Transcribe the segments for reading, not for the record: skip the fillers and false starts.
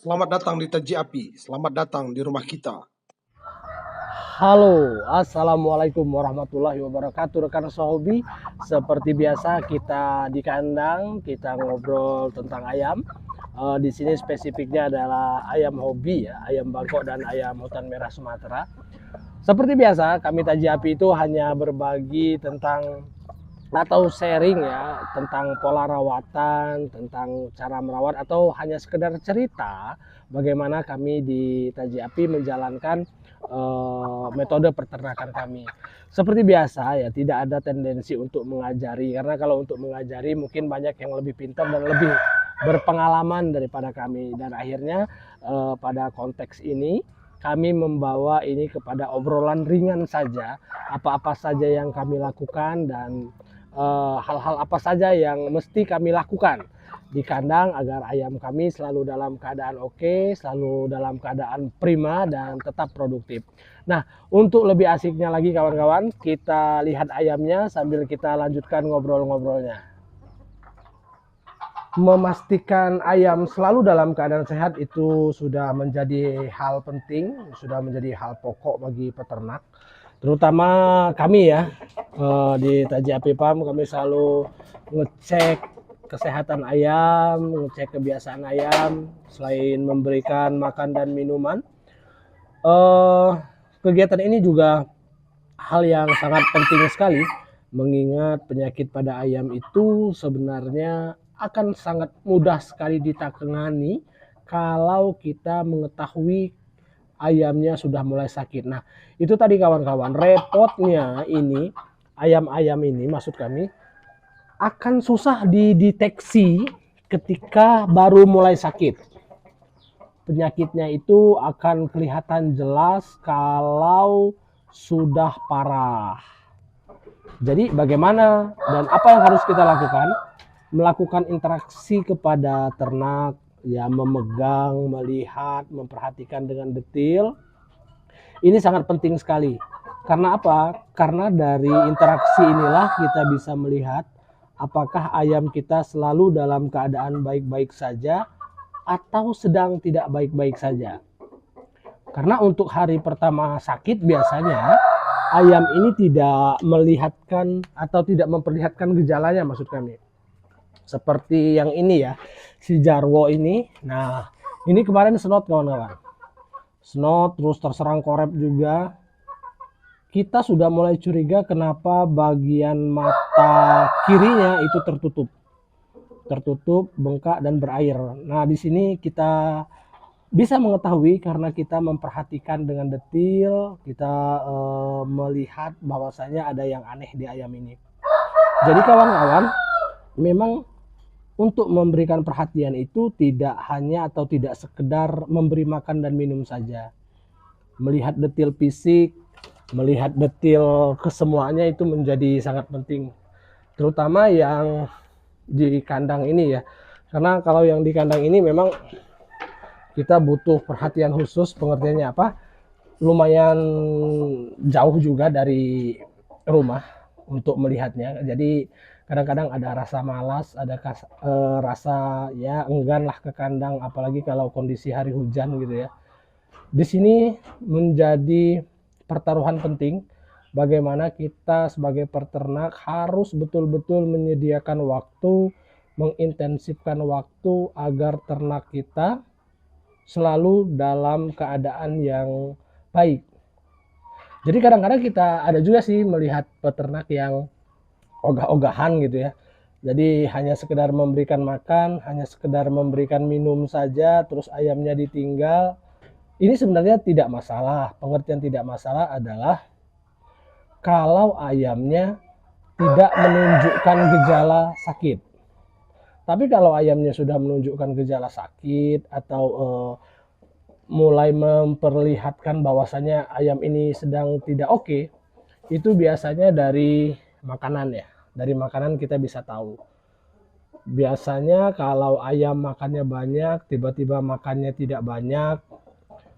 Selamat datang di Taji Api, selamat datang di rumah kita. Halo, assalamualaikum warahmatullahi wabarakatuh, rekan Sohobi. Seperti biasa kita di kandang, kita ngobrol tentang ayam. Di sini spesifiknya adalah ayam hobi ya, ayam bangkok dan ayam hutan merah Sumatera. Seperti biasa, kami Taji Api itu hanya berbagi tentang atau sharing ya tentang pola rawatan, tentang cara merawat, atau hanya sekedar cerita bagaimana kami di Taji Api menjalankan metode peternakan kami. Seperti biasa ya, tidak ada tendensi untuk mengajari, karena kalau untuk mengajari mungkin banyak yang lebih pintar dan lebih berpengalaman daripada kami. Dan akhirnya pada konteks ini kami membawa ini kepada obrolan ringan saja, apa-apa saja yang kami lakukan dan hal-hal apa saja yang mesti kami lakukan di kandang agar ayam kami selalu dalam keadaan oke, selalu dalam keadaan prima dan tetap produktif. Nah, untuk lebih asiknya lagi kawan-kawan, kita lihat ayamnya sambil kita lanjutkan ngobrol-ngobrolnya. Memastikan ayam selalu dalam keadaan sehat itu sudah menjadi hal penting, sudah menjadi hal pokok bagi peternak. Terutama kami ya, di Taji Api Farm kami selalu ngecek kesehatan ayam, ngecek kebiasaan ayam, selain memberikan makan dan minuman. Kegiatan ini juga hal yang sangat penting sekali, mengingat penyakit pada ayam itu sebenarnya akan sangat mudah sekali ditangani kalau kita mengetahui ayamnya sudah mulai sakit. Nah, itu tadi kawan-kawan, repotnya ini ayam-ayam ini maksud kami akan susah dideteksi ketika baru mulai sakit. Penyakitnya itu akan kelihatan jelas kalau sudah parah. Jadi bagaimana dan apa yang harus kita lakukan? Melakukan interaksi kepada ternak, ya memegang, melihat, memperhatikan dengan detail. Ini sangat penting sekali. Karena apa? Karena dari interaksi inilah kita bisa melihat apakah ayam kita selalu dalam keadaan baik-baik saja atau sedang tidak baik-baik saja. Karena untuk hari pertama sakit biasanya ayam ini tidak melihatkan atau tidak memperlihatkan gejalanya, maksud kami. Seperti yang ini ya, si Jarwo ini. Nah, ini kemarin snot kawan-kawan. Snot terus terserang korep juga. Kita sudah mulai curiga kenapa bagian mata kirinya itu tertutup. Tertutup, bengkak dan berair. Nah, di sini kita bisa mengetahui karena kita memperhatikan dengan detail, kita melihat bahwasanya ada yang aneh di ayam ini. Jadi kawan-kawan, memang untuk memberikan perhatian itu tidak hanya atau tidak sekedar memberi makan dan minum saja. Melihat detail fisik, melihat detail kesemuanya itu menjadi sangat penting. Terutama yang di kandang ini ya. Karena kalau yang di kandang ini memang kita butuh perhatian khusus, pengertiannya apa? Lumayan jauh juga dari rumah untuk melihatnya. Jadi kadang-kadang ada rasa malas, ada rasa ya enggan lah ke kandang, apalagi kalau kondisi hari hujan gitu ya. Di sini menjadi pertaruhan penting bagaimana kita sebagai peternak harus betul-betul menyediakan waktu, mengintensifkan waktu agar ternak kita selalu dalam keadaan yang baik. Jadi kadang-kadang kita ada juga sih melihat peternak yang ogah-ogahan gitu ya. Jadi hanya sekedar memberikan makan, hanya sekedar memberikan minum saja, terus ayamnya ditinggal. Ini sebenarnya tidak masalah. Pengertian tidak masalah adalah kalau ayamnya tidak menunjukkan gejala sakit. Tapi kalau ayamnya sudah menunjukkan gejala sakit atau mulai memperlihatkan bahwasanya ayam ini sedang tidak oke, itu biasanya dari makanan ya. Dari makanan kita bisa tahu. Biasanya kalau ayam makannya banyak, tiba-tiba makannya tidak banyak,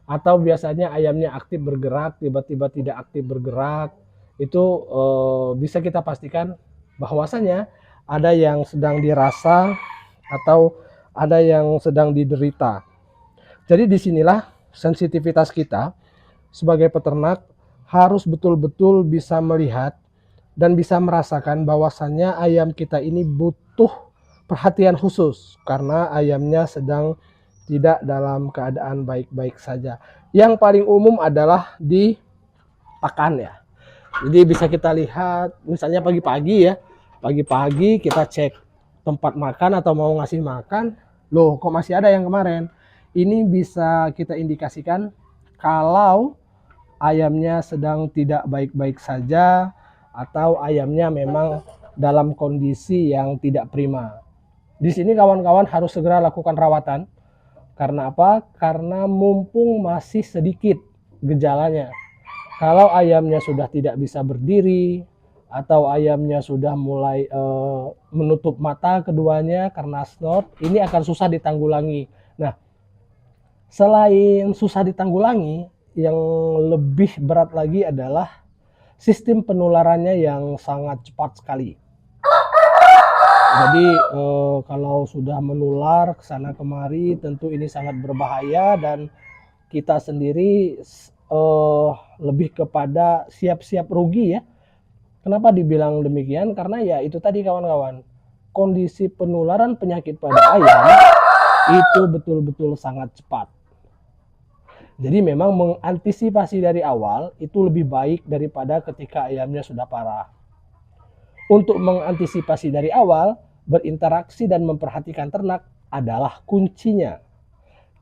atau biasanya ayamnya aktif bergerak, tiba-tiba tidak aktif bergerak, itu bisa kita pastikan bahwasanya ada yang sedang dirasa atau ada yang sedang diderita. Jadi disinilah sensitivitas kita sebagai peternak harus betul-betul bisa melihat dan bisa merasakan bahwasannya ayam kita ini butuh perhatian khusus karena ayamnya sedang tidak dalam keadaan baik-baik saja. Yang paling umum adalah di pakan ya. Jadi bisa kita lihat misalnya pagi-pagi ya. Pagi-pagi kita cek tempat makan atau mau ngasih makan. Loh, kok masih ada yang kemarin? Ini bisa kita indikasikan kalau ayamnya sedang tidak baik-baik saja atau ayamnya memang dalam kondisi yang tidak prima. Di sini kawan-kawan harus segera lakukan rawatan. Karena apa? Karena mumpung masih sedikit gejalanya. Kalau ayamnya sudah tidak bisa berdiri atau ayamnya sudah mulai menutup mata keduanya karena snort, ini akan susah ditanggulangi. Nah, selain susah ditanggulangi, yang lebih berat lagi adalah sistem penularannya yang sangat cepat sekali. Jadi kalau sudah menular ke sana kemari, tentu ini sangat berbahaya dan kita sendiri lebih kepada siap-siap rugi ya. Kenapa dibilang demikian? Karena ya itu tadi kawan-kawan, kondisi penularan penyakit pada ayam itu betul-betul sangat cepat. Jadi memang mengantisipasi dari awal itu lebih baik daripada ketika ayamnya sudah parah. Untuk mengantisipasi dari awal, berinteraksi dan memperhatikan ternak adalah kuncinya.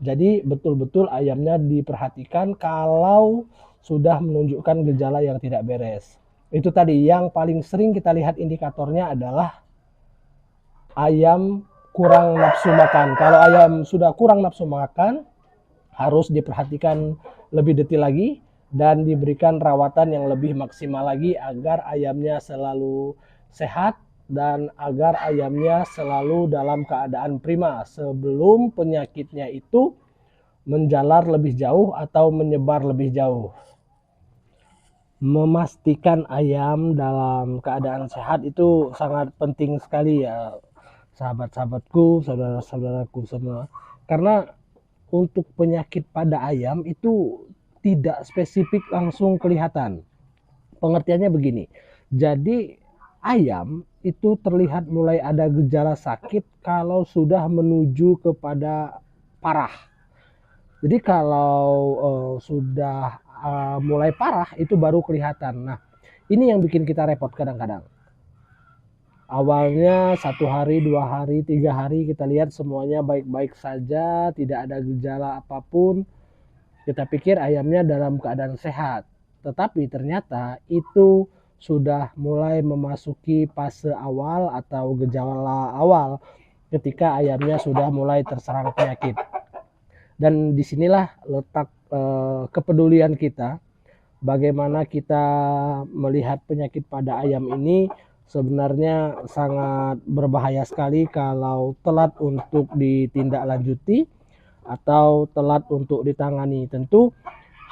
Jadi betul-betul ayamnya diperhatikan kalau sudah menunjukkan gejala yang tidak beres. Itu tadi yang paling sering kita lihat indikatornya adalah ayam kurang nafsu makan. Kalau ayam sudah kurang nafsu makan, harus diperhatikan lebih detail lagi dan diberikan rawatan yang lebih maksimal lagi agar ayamnya selalu sehat dan agar ayamnya selalu dalam keadaan prima sebelum penyakitnya itu menjalar lebih jauh atau menyebar lebih jauh. Memastikan ayam dalam keadaan sehat itu sangat penting sekali ya sahabat-sahabatku, saudara-saudaraku semua. Karena untuk penyakit pada ayam itu tidak spesifik langsung kelihatan. Pengertiannya begini, jadi ayam itu terlihat mulai ada gejala sakit kalau sudah menuju kepada parah. Jadi kalau sudah mulai parah itu baru kelihatan. Nah, ini yang bikin kita repot kadang-kadang. Awalnya 1 hari, 2 hari, 3 hari kita lihat semuanya baik-baik saja, tidak ada gejala apapun. Kita pikir ayamnya dalam keadaan sehat. Tetapi ternyata itu sudah mulai memasuki fase awal atau gejala awal ketika ayamnya sudah mulai terserang penyakit. Dan disinilah letak kepedulian kita. Bagaimana kita melihat penyakit pada ayam ini sebenarnya sangat berbahaya sekali kalau telat untuk ditindaklanjuti atau telat untuk ditangani. Tentu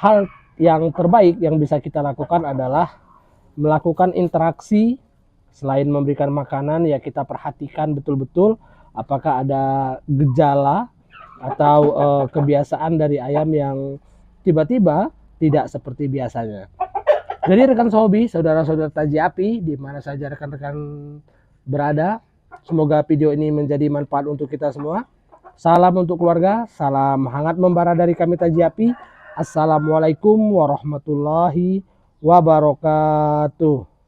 hal yang terbaik yang bisa kita lakukan adalah melakukan interaksi. Selain memberikan makanan ya kita perhatikan betul-betul apakah ada gejala atau kebiasaan dari ayam yang tiba-tiba tidak seperti biasanya. Jadi rekan Sohobi, saudara-saudara Taji Api, di mana saja rekan-rekan berada, semoga video ini menjadi manfaat untuk kita semua. Salam untuk keluarga, salam hangat membara dari kami Taji Api. Assalamualaikum warahmatullahi wabarakatuh.